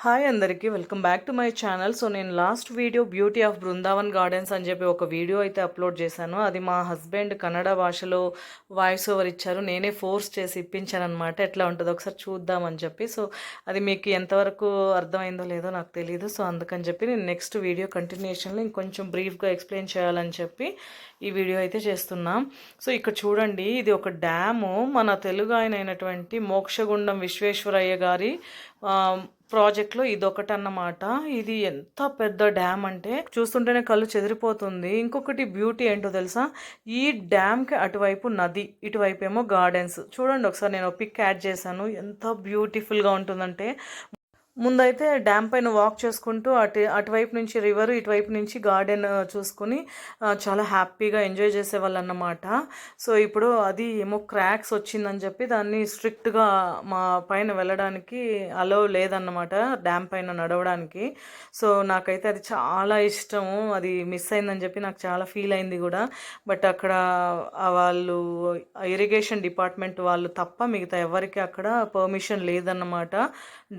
Hi అందరికీ welcome back to my channel. So నేను last video beauty of Brindavan gardens అని చెప్పి ఒక వీడియో అయితే అప్లోడ్ చేశాను. అది మా హస్బెండ్ కన్నడ భాషలో వాయిస్ ఓవర్ ఇచ్చారు. నేనే ఫోర్స్ చేసి ఇప్పించాను అనమాట. ఎట్లా ఉంటుందో ఒకసారి చూద్దామని చెప్పి. సో అది మీకు ఎంతవరకు అర్థమైందో లేదో నాకు తెలియదు. సో అందుకని చెప్పి నేను నెక్స్ట్ వీడియో కంటిన్యూషన్లో ఇంకొంచెం బ్రీఫ్గా ఎక్స్ప్లెయిన్ చేయాలని చెప్పి ఈ వీడియో అయితే చేస్తున్నాం. సో ఇక్కడ చూడండి, ఇది ఒక డ్యాము. మన తెలుగు ఆయన అయినటువంటి మోక్షగుండం విశ్వేశ్వరయ్య గారి ప్రాజెక్ట్లో ఇదొకటి అన్నమాట. ఇది ఎంత పెద్ద డ్యామ్ అంటే చూస్తుంటేనే కళ్ళు చెదిరిపోతుంది. ఇంకొకటి బ్యూటీ ఏంటో తెలుసా, ఈ డ్యామ్కి అటువైపు నది, ఇటువైపు ఏమో గార్డెన్స్. చూడండి ఒకసారి, నేను పిక్ యాడ్ చేశాను. ఎంత బ్యూటిఫుల్గా ఉంటుందంటే, ముందైతే డ్యామ్ పైన వాక్ చేసుకుంటూ అటువైపు నుంచి రివర్, ఇటువైపు నుంచి గార్డెన్ చూసుకుని చాలా హ్యాపీగా ఎంజాయ్ చేసేవాళ్ళు అన్నమాట. సో ఇప్పుడు అది ఏమో క్రాక్స్ వచ్చిందని చెప్పి దాన్ని స్ట్రిక్ట్గా మా పైన వెళ్ళడానికి అలో లేదన్నమాట, డ్యామ్ పైన నడవడానికి. సో నాకైతే అది చాలా ఇష్టము. అది మిస్ అయిందని చెప్పి నాకు చాలా ఫీల్ అయింది కూడా. బట్ అక్కడ వాళ్ళు ఇరిగేషన్ డిపార్ట్మెంట్ వాళ్ళు తప్ప మిగతా ఎవరికి అక్కడ పర్మిషన్ లేదన్నమాట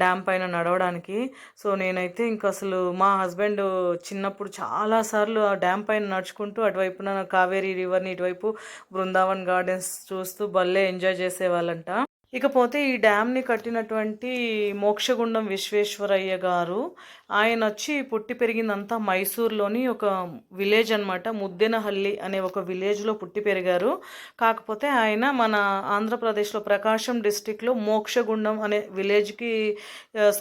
డ్యామ్ పైన నడవడానికి. సో నేనైతే ఇంకా అసలు మా హస్బెండ్ చిన్నప్పుడు చాలాసార్లు ఆ డ్యామ్ పైన నడుచుకుంటూ అటువైపున కావేరీ రివర్ని, ఇటువైపు బృందావన్ గార్డెన్స్ చూస్తూ భలే ఎంజాయ్ చేసేవాళ్ళంట. ఇకపోతే ఈ డ్యామ్ని కట్టినటువంటి మోక్షగుండం విశ్వేశ్వరయ్య గారు, ఆయన వచ్చి పుట్టి పెరిగిందంతా మైసూర్లోని ఒక విలేజ్ అనమాట. ముద్దెనహల్లి అనే ఒక విలేజ్లో పుట్టి పెరిగారు. కాకపోతే ఆయన మన ఆంధ్రప్రదేశ్లో ప్రకాశం డిస్టిక్లో మోక్షగుండం అనే విలేజ్కి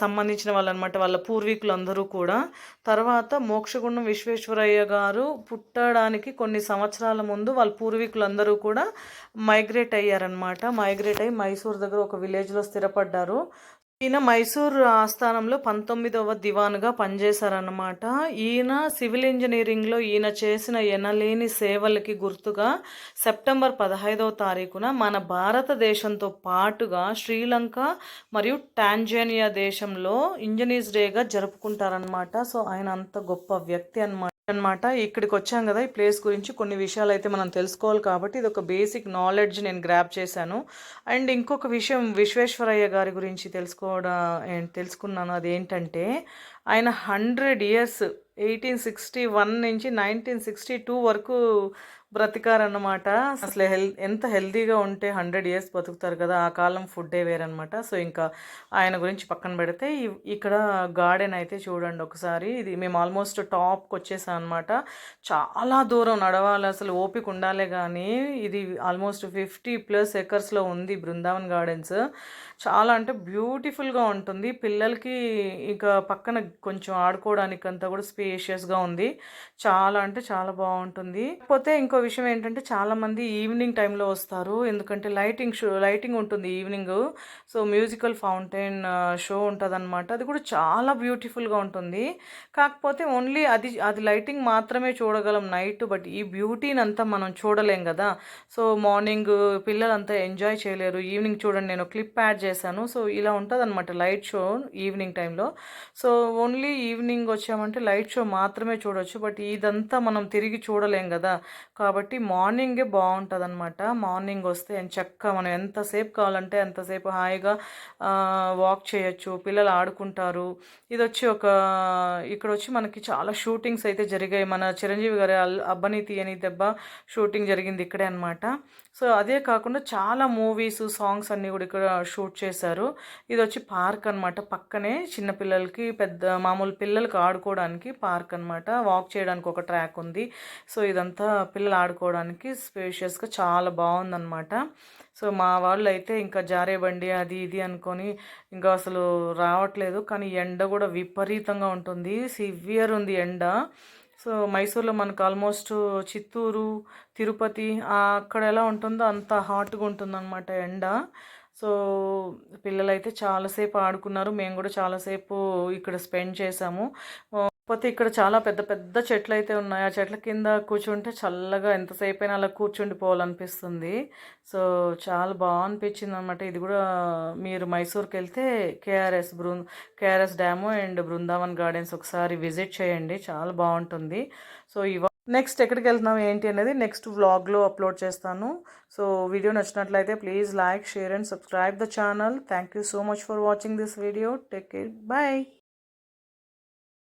సంబంధించిన వాళ్ళనమాట, వాళ్ళ పూర్వీకులందరూ కూడా. తర్వాత మోక్షగుండం విశ్వేశ్వరయ్య గారు పుట్టడానికి కొన్ని సంవత్సరాల ముందు వాళ్ళ పూర్వీకులందరూ కూడా మైగ్రేట్ అయ్యారనమాట. మైగ్రేట్ అయ్యి మైసూర్ దగ్గర ఒక విలేజ్లో స్థిరపడ్డారు. ఈయన మైసూర్ ఆస్థానంలో 19వ దివాన్గా పనిచేశారన్నమాట. ఈయన సివిల్ ఇంజనీరింగ్లో ఈయన చేసిన ఎనలేని సేవలకి గుర్తుగా సెప్టెంబర్ 15వ తారీఖున మన భారతదేశంతో పాటుగా శ్రీలంక మరియు టాంజానియా దేశంలో ఇంజనీర్స్ డేగా జరుపుకుంటారనమాట. సో ఆయన అంత గొప్ప వ్యక్తి అనమాట. ఇక్కడికి వచ్చాం కదా, ఈ ప్లేస్ గురించి కొన్ని విషయాలు అయితే మనం తెలుసుకోవాలి కాబట్టి ఇది ఒక బేసిక్ నాలెడ్జ్ నేను గ్రాప్ చేశాను. అండ్ ఇంకొక విషయం విశ్వేశ్వరయ్య గారి గురించి తెలుసుకున్నాను. అదేంటంటే ఆయన 100 ఇయర్స్ 1861 నుంచి 1962 వరకు బ్రతికారన్నమాట. అసలు ఎంత హెల్తీగా ఉంటే 100 ఇయర్స్ బతుకుతారు కదా, ఆ కాలం ఫుడ్డే వేరనమాట. సో ఇంకా ఆయన గురించి పక్కన పెడితే ఇక్కడ గార్డెన్ అయితే చూడండి ఒకసారి. ఇది మేము ఆల్మోస్ట్ టాప్కి వచ్చేసాం అనమాట. చాలా దూరం నడవాలి, అసలు ఓపిక ఉండాలే కానీ. ఇది ఆల్మోస్ట్ 50+ ఎకర్స్లో ఉంది బృందావన్ గార్డెన్స్. చాలా అంటే బ్యూటిఫుల్గా ఉంటుంది. పిల్లలకి ఇక పక్కన కొంచెం ఆడుకోవడానికి అంతా కూడా స్పేషియస్గా ఉంది. చాలా అంటే చాలా బాగుంటుంది. కాకపోతే ఇంకో విషయం ఏంటంటే, చాలామంది ఈవినింగ్ టైంలో వస్తారు, ఎందుకంటే లైటింగ్ ఉంటుంది evening. So musical fountain show ఉంటుంది అనమాట. అది కూడా చాలా బ్యూటిఫుల్గా ఉంటుంది. కాకపోతే ఓన్లీ అది లైటింగ్ మాత్రమే చూడగలం నైట్. బట్ ఈ బ్యూటీని అంతా మనం చూడలేం కదా. సో మార్నింగ్ పిల్లలంతా ఎంజాయ్ చేయలేరు. ఈవినింగ్ చూడండి, నేను క్లిప్ యాడ్ చేశాను. సో ఇలా ఉంటుంది అనమాట లైట్ షో ఈవినింగ్ టైంలో. సో ఓన్లీ ఈవినింగ్ వచ్చామంటే లైట్ షో మాత్రమే చూడొచ్చు. బట్ ఇదంతా మనం తిరిగి చూడలేం కదా, కాబట్టి మార్నింగే బాగుంటుంది అనమాట. మార్నింగ్ వస్తే చక్కగా మనం ఎంతసేపు కావాలంటే అంతసేపు హాయిగా వాక్ చేయొచ్చు, పిల్లలు ఆడుకుంటారు. ఇది వచ్చి ఇక్కడ వచ్చి మనకి చాలా షూటింగ్స్ అయితే జరిగాయి. మన చిరంజీవి గారి అబ్బని తీయని దెబ్బ షూటింగ్ జరిగింది ఇక్కడే అనమాట. సో అదే కాకుండా చాలా మూవీస్, సాంగ్స్ అన్నీ కూడా ఇక్కడ షూట్ చేశారు. ఇది వచ్చి పార్క్ అనమాట. పక్కనే చిన్నపిల్లలకి, మామూలు పిల్లలకి ఆడుకోవడానికి పార్క్ అనమాట. వాక్ చేయడానికి ఒక ట్రాక్ ఉంది. సో ఇదంతా పిల్లలు ఆడుకోవడానికి స్పేషియస్గా చాలా బాగుందన్నమాట. సో మా వాళ్ళు అయితే ఇంకా జారే బండి అది ఇది అనుకొని ఇంకా అసలు రావట్లేదు. కానీ ఎండ కూడా విపరీతంగా ఉంటుంది, సివియర్ ఉంది ఎండ. సో మైసూర్లో మనకు ఆల్మోస్ట్ చిత్తూరు, తిరుపతి అక్కడ ఎలా ఉంటుందో అంత హాట్గా ఉంటుందన్నమాట ఎండ. సో పిల్లలైతే చాలాసేపు ఆడుకున్నారు, మేము కూడా చాలాసేపు ఇక్కడ స్పెండ్ చేసాము. కాకపోతే ఇక్కడ చాలా పెద్ద పెద్ద చెట్లు అయితే ఉన్నాయి. ఆ చెట్ల కింద కూర్చుంటే చల్లగా ఎంతసేపు అయినా అలా కూర్చుండిపోవాలనిపిస్తుంది. సో చాలా బాగా అనిపించింది అనమాట. ఇది కూడా మీరు మైసూర్కి వెళ్తే KRs dam and Brindavan gardens ఒకసారి విజిట్ చేయండి, చాలా బాగుంటుంది. సో నెక్స్ట్ ఎక్కడికి వెళ్తున్నాం ఏంటి అనేది నెక్స్ట్ వ్లాగ్లో అప్లోడ్ చేస్తాను. సో వీడియో నచ్చినట్లయితే please like, share and subscribe the channel. Thank you so much for watching this video. Take care, bye.